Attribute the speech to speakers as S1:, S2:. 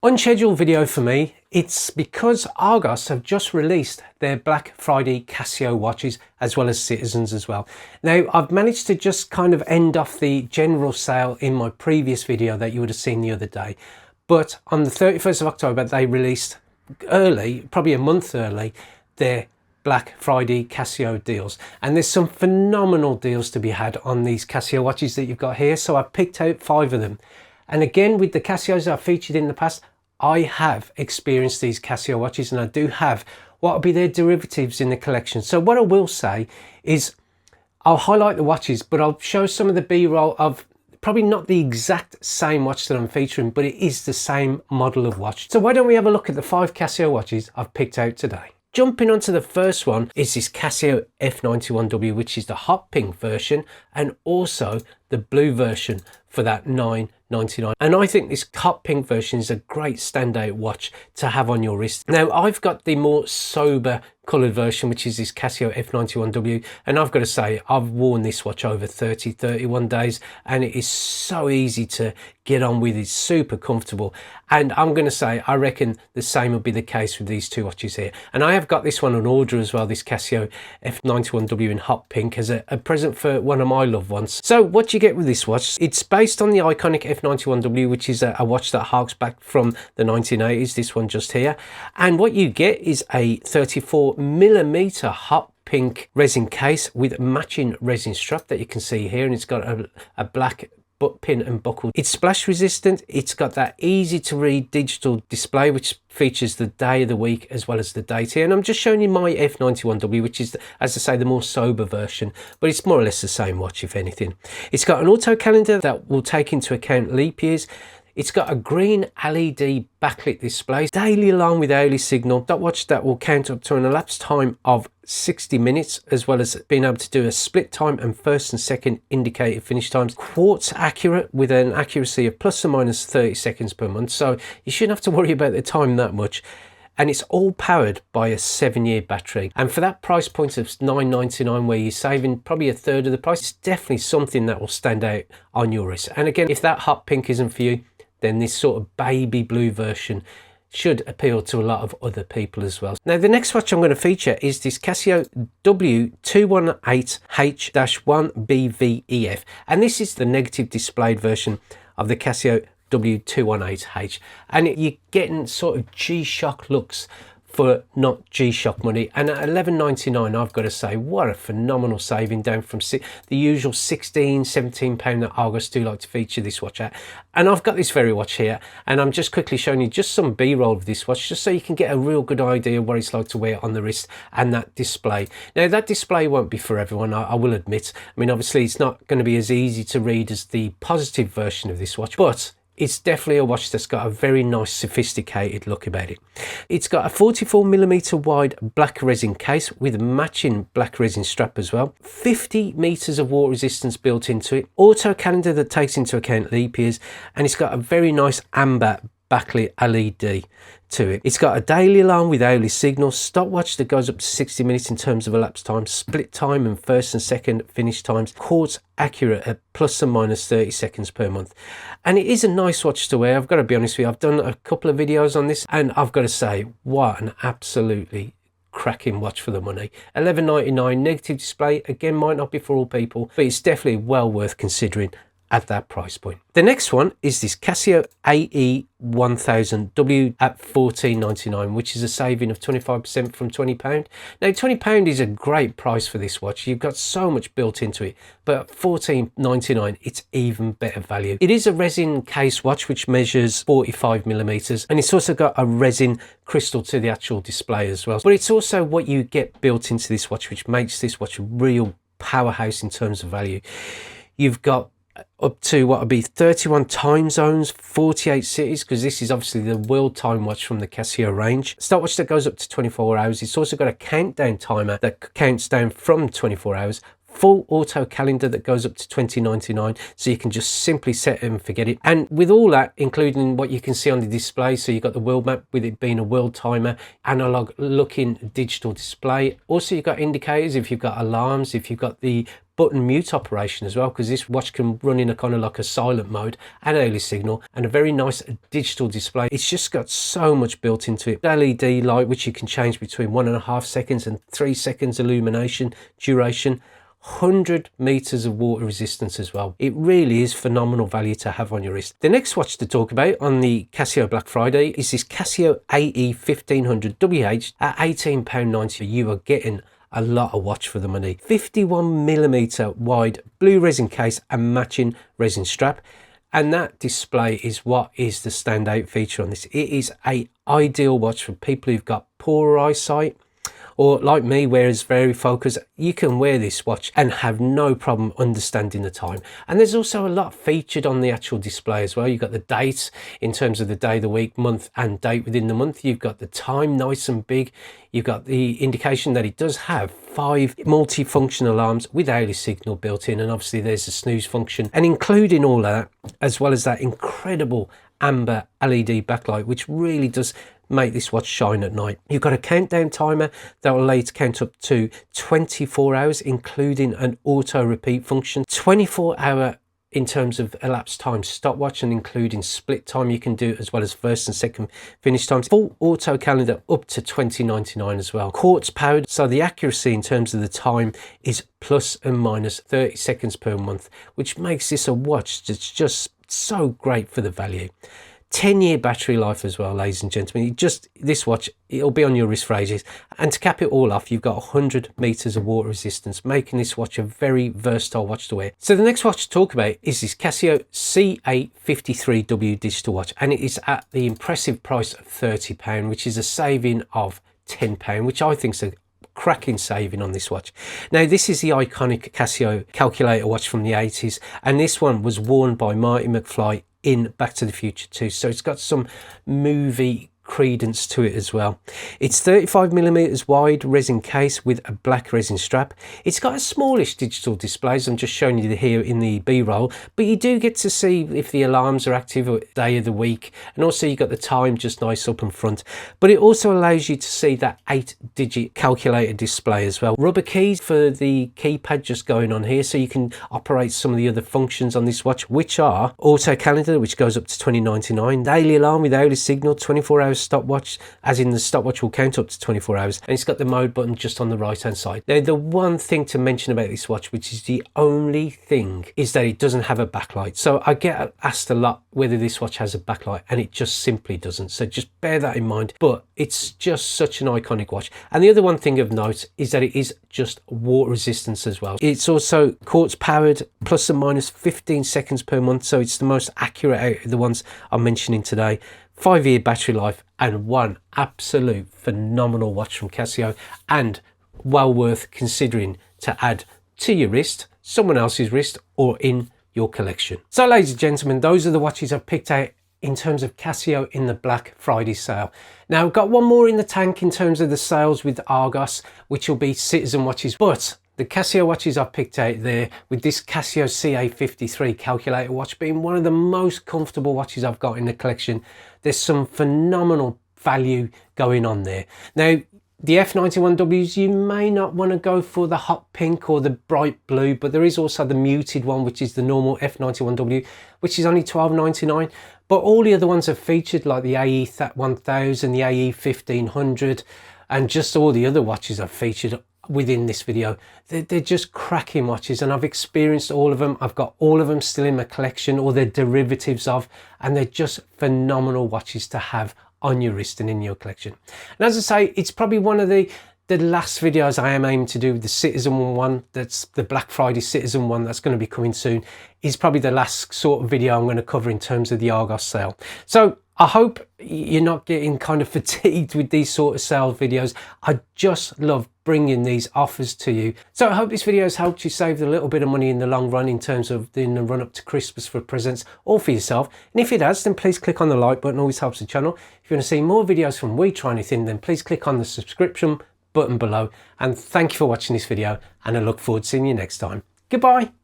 S1: Unscheduled video for me. It's because Argos have just released their Black Friday Casio watches, as well as Citizens as well. Now, I've managed to just kind of end off the general sale in my previous video that you would have seen the other day. But on the 31st of October, they released early, probably a month early, their Black Friday Casio deals. And there's some phenomenal deals to be had on these Casio watches that you've got here. So I picked out 5 of them. And again, with the Casios I've featured in the past, I have experienced these Casio watches, and I do have what will be their derivatives in the collection. So what I will say is I'll highlight the watches, but I'll show some of the B-roll of probably not the exact same watch that I'm featuring, but it is the same model of watch. So why don't we have a look at the 5 Casio watches I've picked out today. Jumping onto the first one is this Casio F91W, which is the hot pink version and also the blue version for that $9.99. And I think this hot pink version is a great standout watch to have on your wrist. Now, I've got the more sober coloured version, which is this Casio F91W, and I've got to say I've worn this watch over 31 days, and it is so easy to get on with. It's super comfortable, and I'm going to say I reckon the same will be the case with these 2 watches here. And I have got this one on order as well, this Casio F91W in hot pink, as a present for one of my loved ones. So what you get with this watch, it's based on the iconic F91W, which is a watch that harks back from the 1980s, this one just here. And what you get is a 34mm hot pink resin case with matching resin strap that you can see here, and it's got a black pin and buckle. It's splash resistant. It's got that easy to read digital display which features the day of the week as well as the date here. And I'm just showing you my F91W, which is, as I say, the more sober version, but it's more or less the same watch if anything. It's got an auto calendar that will take into account leap years. It's got a green LED backlit display, daily alarm with hourly signal, stopwatch that will count up to an elapsed time of 60 minutes, as well as being able to do a split time and first and second indicated finish times. Quartz accurate with an accuracy of plus or minus 30 seconds per month, so you shouldn't have to worry about the time that much. And it's all powered by a 7-year battery. And for that price point of $9.99, where you're saving probably a third of the price, it's definitely something that will stand out on your wrist. And again, if that hot pink isn't for you, then this sort of baby blue version should appeal to a lot of other people as well. Now, the next watch I'm going to feature is this Casio W218H-1BVEF, and this is the negative displayed version of the Casio W218H, and you're getting sort of G-Shock looks for not G-Shock money. And at $11.99, I've got to say, what a phenomenal saving, down from the usual £16-17 that Argos do like to feature this watch at. And I've got this very watch here, and I'm just quickly showing you just some B-roll of this watch, just so you can get a real good idea of what it's like to wear on the wrist and that display. Now, that display won't be for everyone, I will admit. I mean, obviously it's not going to be as easy to read as the positive version of this watch, but it's definitely a watch that's got a very nice sophisticated look about it. It's got a 44mm wide black resin case with matching black resin strap as well. 50 meters of water resistance built into it. Auto calendar that takes into account leap years, and it's got a very nice amber backlit LED to it. It's got a daily alarm with hourly signal, stopwatch that goes up to 60 minutes in terms of elapsed time, split time and first and second finish times, quartz accurate at plus or minus 30 seconds per month. And it is a nice watch to wear, I've got to be honest with you. I've done a couple of videos on this, and I've got to say, what an absolutely cracking watch for the money. $11.99, negative display, again, might not be for all people, but it's definitely well worth considering at that price point. The next one is this Casio AE1000W at $14.99, which is a saving of 25% from £20. Now, £20 is a great price for this watch. You've got so much built into it, but at $14.99, it's even better value. It is a resin case watch which measures 45mm, and it's also got a resin crystal to the actual display as well. But it's also what you get built into this watch, which makes this watch a real powerhouse in terms of value. You've got up to what would be 31 time zones, 48 cities, because this is obviously the world time watch from the Casio range. Stopwatch that goes up to 24 hours. It's also got a countdown timer that counts down from 24 hours, full auto calendar that goes up to $20.99, so you can just simply set it and forget it. And with all that, including what you can see on the display, so you've got the world map with it being a world timer, analog looking digital display. Also you've got indicators if you've got alarms, if you've got the button mute operation as well, because this watch can run in a kind of like a silent mode, and early signal, and a very nice digital display. It's just got so much built into it. LED light, which you can change between 1.5 seconds and 3 seconds illumination duration. 100 meters of water resistance as well. It really is phenomenal value to have on your wrist. The next watch to talk about on the Casio Black Friday is this Casio AE 1500WH at £18.90. You are getting a lot of watch for the money. 51mm wide blue resin case and matching resin strap, and that display is what is the standout feature on this. It is a ideal watch for people who've got poor eyesight, or like me, where it's very focused. You can wear this watch and have no problem understanding the time. And there's also a lot featured on the actual display as well. You've got the dates in terms of the day, the week, month, and date within the month. You've got the time nice and big. You've got the indication that it does have 5 multi-function alarms with early signal built in, and obviously there's a snooze function. And including all that, as well as that incredible amber LED backlight, which really does make this watch shine at night. You've got a countdown timer that will allow you to count up to 24 hours, including an auto repeat function. 24-hour in terms of elapsed time stopwatch, and including split time you can do, as well as first and second finish times. Full auto calendar up to $20.99 as well. Quartz powered, so the accuracy in terms of the time is plus and minus 30 seconds per month, which makes this a watch that's just so great for the value. 10-year battery life as well, ladies and gentlemen. This watch, it'll be on your wrist for ages. And to cap it all off, you've got 100 meters of water resistance, making this watch a very versatile watch to wear. So the next watch to talk about is this Casio C853W digital watch, and it is at the impressive price of £30, which is a saving of £10, which I think is a cracking saving on this watch. Now, this is the iconic Casio calculator watch from the 80s, and this one was worn by Marty McFly in Back to the Future 2, so it's got some movie credence to it as well. It's 35mm wide resin case with a black resin strap. It's got a smallish digital display, as I'm just showing you here in the B-roll, but you do get to see if the alarms are active or day of the week, and also you got the time just nice up in front. But it also allows you to see that 8-digit calculator display as well. Rubber keys for the keypad just going on here, so you can operate some of the other functions on this watch, which are auto calendar, which goes up to $20.99, daily alarm with early signal, 24 hours stopwatch, as in the stopwatch will count up to 24 hours, and it's got the mode button just on the right hand side. Now, the one thing to mention about this watch, which is the only thing, is that it doesn't have a backlight. So I get asked a lot whether this watch has a backlight, and it just simply doesn't, so just bear that in mind. But it's just such an iconic watch. And the other one thing of note is that it is just water resistance as well. It's also quartz powered, plus and minus 15 seconds per month, so it's the most accurate out of the ones I'm mentioning today. 5-year battery life, and one absolute phenomenal watch from Casio, and well worth considering to add to your wrist, someone else's wrist, or in your collection. So ladies and gentlemen, those are the watches I've picked out in terms of Casio in the Black Friday sale. Now, I've got one more in the tank in terms of the sales with Argos, which will be Citizen watches, but the Casio watches I've picked out there, with this Casio CA53 calculator watch being one of the most comfortable watches I've got in the collection, there's some phenomenal value going on there. Now, the F91Ws, you may not want to go for the hot pink or the bright blue, but there is also the muted one, which is the normal F91W, which is only $12.99. But all the other ones are featured, like the AE 1000, the AE 1500, and just all the other watches are featured within this video. They're just cracking watches, and I've experienced all of them. I've got all of them still in my collection, or they're derivatives of, and they're just phenomenal watches to have on your wrist and in your collection. And as I say, it's probably one of the last videos I am aiming to do with the Citizen one. That's the Black Friday Citizen one that's going to be coming soon. Is probably the last sort of video I'm going to cover in terms of the Argos sale. So I hope you're not getting kind of fatigued with these sort of sale videos. I just love bringing these offers to you. So I hope this video has helped you save a little bit of money in the long run, in terms of in the run up to Christmas, for presents or for yourself. And if it has, then please click on the like button, always helps the channel. If you want to see more videos from We Try Anything, then please click on the subscription button below. And thank you for watching this video, and I look forward to seeing you next time. Goodbye.